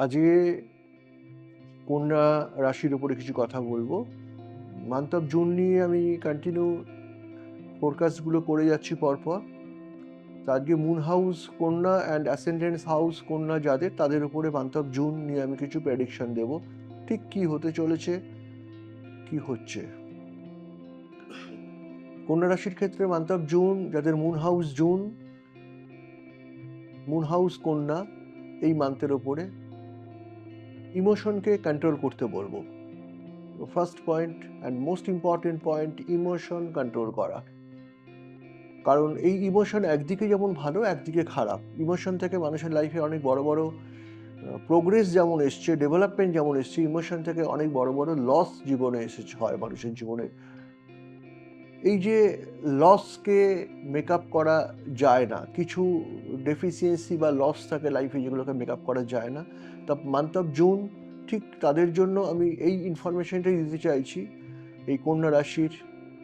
আজকে কন্যা রাশির উপরে কিছু কথা বলবো। মান্থ অফ জুন নিয়ে আমি কন্টিনিউ ফোরকাস্টগুলো করে যাচ্ছি পরপর। তো আজকে মুন হাউস কন্যা অ্যান্ড অ্যাসেন্ডেন্স হাউস কন্যা যাদের, তাদের উপরে মান্থ অফ জুন নিয়ে আমি কিছু প্রেডিকশন দেব। ঠিক কি হতে চলেছে, কি হচ্ছে। কন্যা রাশির ক্ষেত্রে মান্থ অফ জুন, যাদের moon house June, moon house কন্যা, এই মান্থের ওপরে ইমোশনকে কন্ট্রোল করতে বলবো। First point and most important point, emotion control করা। কারণ এই ইমোশন একদিকে যেমন ভালো, একদিকে খারাপ। ইমোশন থেকে মানুষের লাইফে অনেক বড় বড় প্রোগ্রেস যেমন এসছে, ডেভেলপমেন্ট যেমন এসছে, ইমোশন থেকে অনেক বড় বড় লস জীবনে এসেছে, হয় মানুষের জীবনে। এই যে লসকে মেকআপ করা যায় না, কিছু ডেফিসিয়েন্সি বা লস থাকে লাইফে যেগুলোকে মেকআপ করা যায় না, তা মান্থ অফ জুন ঠিক তাদের জন্য আমি এই ইনফরমেশনটাই দিতে চাইছি। এই কন্যা রাশির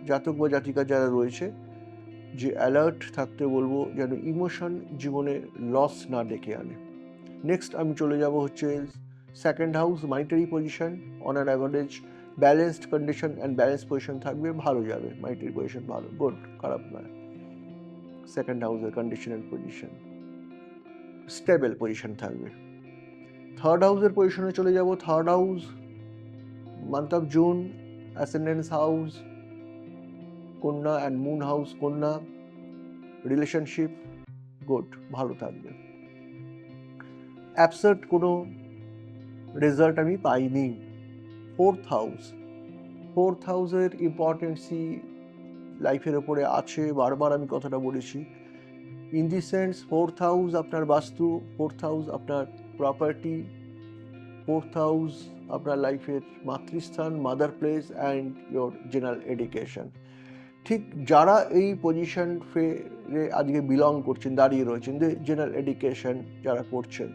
জাতক বা জাতিকা যারা রয়েছে, যে অ্যালার্ট থাকতে বলবো, যেন ইমোশন জীবনে লস না ডেকে আনে। নেক্সট আমি চলে যাব হচ্ছে second house, monetary position. On an average balanced condition and balance position থাকবে, ভালো যাবে, মানিটারি পজিশন ভালো, গুড, খারাপ নয়। সেকেন্ড হাউসের condition and position stable position থাকবে। থার্ড হাউসের পজিশনে চলে যাব। Third house month of June, ascendants house কন্যা অ্যান্ড মুন হাউস কন্যা, রিলেশনশিপ গুড, ভালো থাকবে। অ্যাবসার্ট কোনো রেজাল্ট আমি পাইনি। ফোর্থ হাউস, ফোর্থ হাউসের ইম্পর্টেন্সি লাইফের ওপরে আছে, বারবার আমি কথাটা বলেছি। In the sense, fourth house আপনার বাস্তু, ফোর্থ হাউস আপনার প্রপার্টি, ফোর্থ হাউস আপনার লাইফের মাতৃস্থান, mother place and your general education. ঠিক যারা এই পজিশন ফেরে আজকে বিলং করছেন, দাঁড়িয়ে রয়েছেন, জেনারেল এডুকেশন যারা করছেন,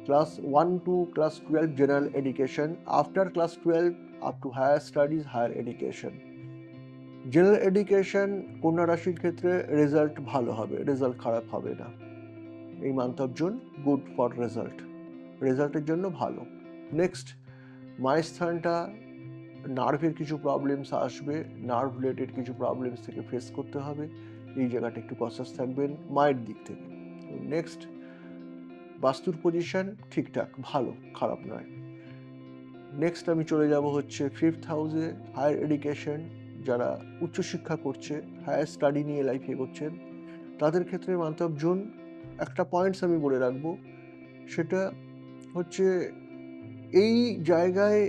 class 1 to class 12 general education, after class 12 up to higher studies, higher education. General education কন্যা রাশির ক্ষেত্রে রেজাল্ট ভালো হবে, রেজাল্ট খারাপ হবে না। এই month of June good for result, রেজাল্টের জন্য ভালো। নেক্সট, মায়ের স্থানটা, নার্ভের কিছু প্রবলেমস আসবে, নার্ভ রিলেটেড কিছু প্রবলেমস থেকে ফেস করতে হবে, এই জায়গাটা একটু কনসাস থাকবেন মায়ের দিক থেকে। নেক্সট, বাস্তুর পজিশন ঠিকঠাক, ভালো, খারাপ নয়। নেক্সট আমি চলে যাব হচ্ছে ফিফথ হাউসে, হায়ার এডুকেশন, যারা উচ্চশিক্ষা করছে, হায়ার স্টাডি নিয়ে লাইফ এগোচ্ছেন, তাদের ক্ষেত্রে মান্থ অফ জুন একটা পয়েন্টস আমি বলে রাখবো। সেটা হচ্ছে, এই জায়গায়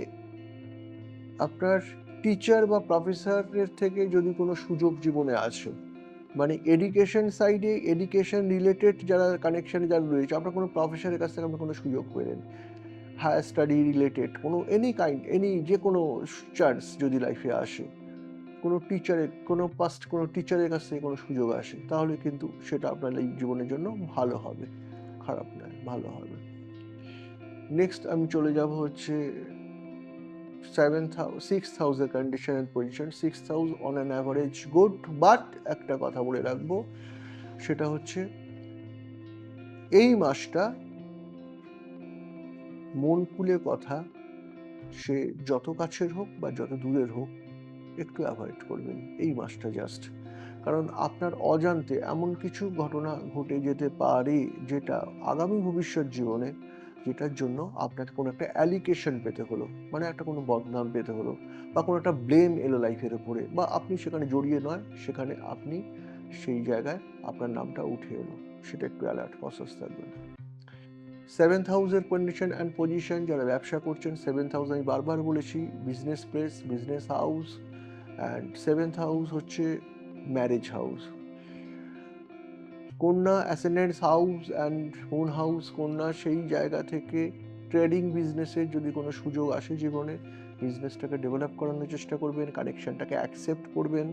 আপনার টিচার বা প্রফেসরের থেকে যদি কোনো সুযোগ জীবনে আসে, মানে এডুকেশন সাইডে, এডুকেশন রিলেটেড যারা কানেকশানে যারা রয়েছে, আপনার কোনো প্রফেসরের কাছ থেকে আপনার কোনো সুযোগ পেলেন, হায়ার স্টাডি রিলেটেড কোনো এনি কাইন্ড, এনি যে কোনো চান্স যদি লাইফে আসে, কোনো টিচারের, কোনো পাস্ট কোনো টিচারের কাছ থেকে কোনো সুযোগ আসে, তাহলে কিন্তু সেটা আপনার এই জীবনের জন্য ভালো হবে, খারাপ নয়, ভালো হবে। নেক্সট আমি চলে যাব হচ্ছে সিক্সথ হাউসের condition and position. Sixth house on an average good, but একটা কথা বলে রাখবো, সেটা হচ্ছে এই মাসটা মন খুলে কথা, সে যত কাছের হোক বা যত দূরের হোক, একটু অ্যাভয়েড করবেন এই মাসটা জাস্ট। কারণ আপনার অজান্তে এমন কিছু ঘটনা ঘটে যেতে পারে, যেটা আগামী ভবিষ্যৎ জীবনে, যেটার জন্য আপনাকে কোনো একটা অ্যালিগেশন পেতে হলো, মানে একটা কোনো বদনাম পেতে হলো, বা কোনো একটা ব্লেম এলো লাইফের উপরে, বা আপনি সেখানে জড়িয়ে নয়, সেখানে আপনি সেই জায়গায় আপনার নামটা উঠে এলো, সেটা একটু অ্যালার্ট, কনসাস থাকবেন। সেভেন্থ হাউসের কন্ডিশন অ্যান্ড পজিশন, যারা ব্যবসা করছেন, সেভেন্থ হাউস আমি বারবার বলেছি business place, business house, and seventh house হচ্ছে ম্যারেজ হাউস। কন্যা ascendance house and moon house কন্যা, সেই জায়গা থেকে ট্রেডিং বিজনেসের যদি কোনো সুযোগ আসে জীবনে, বিজনেসটাকে ডেভেলপ করানোর চেষ্টা করবেন, কানেকশনটাকে অ্যাকসেপ্ট করবেন,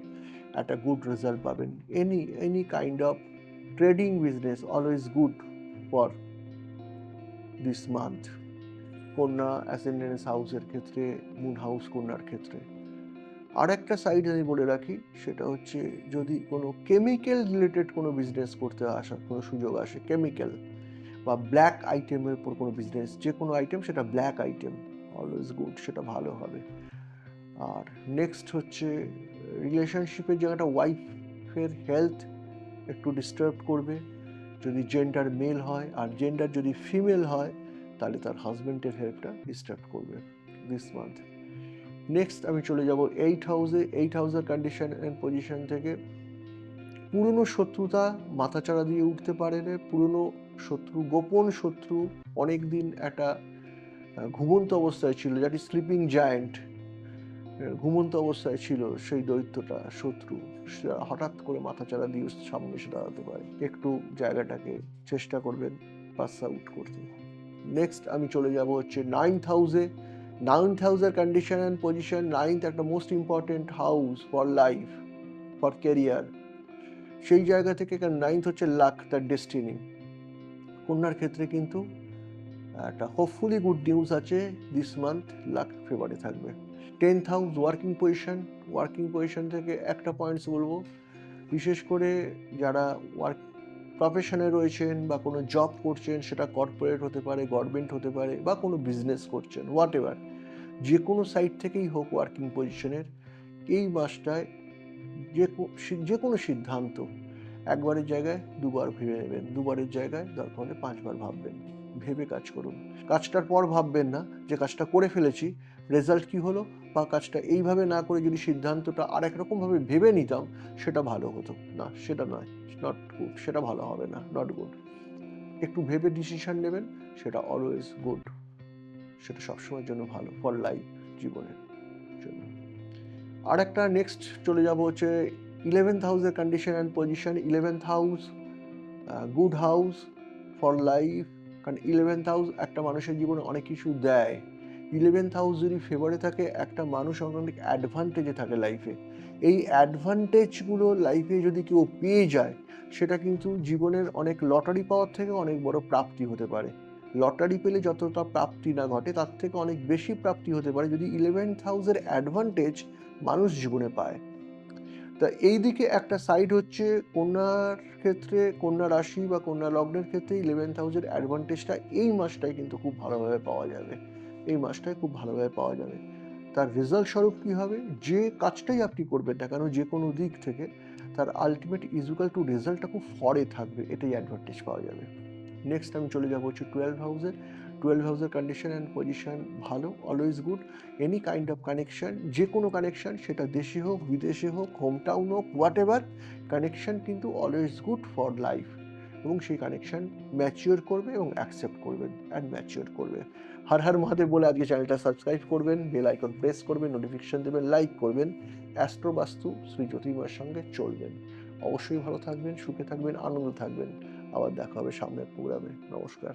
একটা গুড রেজাল্ট পাবেন। Any kind of trading business always good for this month, কন্যা অ্যাসেন্ডেন্স হাউসের ক্ষেত্রে, মুন হাউস কন্যার ক্ষেত্রে। আর একটা সাইড আমি বলে রাখি, সেটা হচ্ছে যদি কোনো কেমিক্যাল রিলেটেড কোনো বিজনেস করতে আসার কোনো সুযোগ আসে, কেমিক্যাল বা ব্ল্যাক আইটেমের উপর কোনো বিজনেস, যে কোনো আইটেম সেটা ব্ল্যাক আইটেম, অলওয়েজ গুড, সেটা ভালো হবে। আর নেক্সট হচ্ছে রিলেশনশিপের জায়গাটা, ওয়াইফের হেলথ একটু ডিস্টার্ব করবে যদি জেন্ডার মেল হয়, আর জেন্ডার যদি ফিমেল হয় তাহলে তার হাজব্যান্ডের হেল্পটা ডিস্টার্ব করবে দিস মান্থ। নেক্সট আমি চলে যাব 8 হাউসে। 8 হাউসের কন্ডিশন অ্যান্ড পজিশন থেকে পুরনো শত্রুতা মাথাচাড়া দিয়ে উঠতে পারে না। পুরনো শত্রু, গোপন শত্রু, অনেক দিন একটা ঘুমন্ত অবস্থায় ছিল, যেটি স্লিপিং জায়ান্ট, ঘুমন্ত অবস্থায় ছিল সেই দৈত্যটা, শত্রু, সেটা হঠাৎ করে মাথাচাড়া দিয়ে সামনে এসে দাঁড়াতে পারে। একটু জায়গাটাকে চেষ্টা করবেন পাস আউট করতে। নেক্সট আমি চলে যাব হচ্ছে 9th হাউসে। 9th হাউসের কন্ডিশন অ্যান্ড পজিশন, 9th একটা most important house for life, for career. সেই জায়গা থেকে, কারণ 9th হচ্ছে লাক, তার ডেস্টিনি। কন্যার ক্ষেত্রে কিন্তু একটা হোপফুলি গুড নিউজ আছে দিস মান্থ, লাক ফেভারে থাকবে। 10th house working position. Working position থেকে একটা পয়েন্টস বলবো, বিশেষ করে যারা ওয়ার্ক প্রফেশনে রয়েছেন বা কোনো জব করছেন, সেটা কর্পোরেট হতে পারে, গভর্নমেন্ট হতে পারে, বা কোনো বিজনেস করছেন, হোয়াট এভার, যে কোনো সাইড থেকেই হোক ওয়ার্কিং পজিশনের, এই মাসটায় যে কোনো সিদ্ধান্ত একবারের জায়গায় দুবার ভেবে নেবেন, দুবারের জায়গায় দরকার হলে 5বার ভাববেন। ভেবে কাজ করুন। কাজটার পর ভাববেন না যে কাজটা করে ফেলেছি, রেজাল্ট কি হলো, বা কাজটা এইভাবে না করে যদি সিদ্ধান্তটা আর একরকমভাবে ভেবে নিতাম সেটা ভালো হতো। না, সেটা নয়, নট গুড, সেটা ভালো হবে না, নট গুড। একটু ভেবে ডিসিশন নেবেন, সেটা অলওয়েজ গুড, সেটা সবসময়ের জন্য ভালো ফর লাইফ, জীবনের জন্য। আর একটা নেক্সট চলে যাব হচ্ছে 11th হাউসের condition and position. 11th house good house for life, কারণ 11th হাউস একটা মানুষের জীবনে অনেক কিছু দেয়। 11th হাউস যদি ফেভারে থাকে, একটা মানুষ অনেক অ্যাডভান্টেজে থাকে লাইফে। এই অ্যাডভান্টেজগুলো লাইফে যদি কেউ পেয়ে যায়, সেটা কিন্তু জীবনের অনেক লটারি পাওয়ার থেকে অনেক বড় প্রাপ্তি হতে পারে। লটারি পেলে যতটা প্রাপ্তি না ঘটে, তার থেকে অনেক বেশি প্রাপ্তি হতে পারে যদি 11th হাউসের অ্যাডভান্টেজ মানুষ জীবনে পায়। তা এই দিকে একটা সাইড হচ্ছে কন্যার ক্ষেত্রে, কন্যা রাশি বা কন্যা লগ্নের ক্ষেত্রে 11th হাউসের অ্যাডভান্টেজটা এই মাসটাই কিন্তু খুব ভালোভাবে পাওয়া যাবে। এই মাসটায় খুব ভালোভাবে পাওয়া যাবে। তার রেজাল্ট স্বরূপ কী হবে, যে কাজটাই আপনি করবেন না কেন, যে কোনো দিক থেকে, তার আলটিমেট ইজুকাল টু রেজাল্টটা খুব ফরে থাকবে, এটাই অ্যাডভান্টেজ পাওয়া যাবে। নেক্সট আমি চলে যাবো হচ্ছে 12 হাউসে। 12 হাউসের কন্ডিশন অ্যান্ড পজিশন ভালো, always good. Any kind of connection, যে কোনো কানেকশন, সেটা দেশে হোক, বিদেশে হোক, হোম টাউন হোক, হোয়াট এভার, কানেকশন কিন্তু অলওয়েজ গুড ফর লাইফ। এবং সেই কানেকশন ম্যাচিওর করবে এবং অ্যাকসেপ্ট করবেন অ্যান্ড ম্যাচিওর করবে। হর হর মহাদেব বলে আজকে চ্যানেলটা সাবস্ক্রাইব করবেন, বেল আইকন প্রেস করবেন, নোটিফিকেশন দেবেন, লাইক করবেন। অ্যাস্ট্রো বাস্তু শ্রী জ্যোতির্ময়ের সঙ্গে চলবেন। অবশ্যই ভালো থাকবেন, সুখে থাকবেন, আনন্দ থাকবেন। আবার দেখা হবে সামনের প্রোগ্রামে। নমস্কার।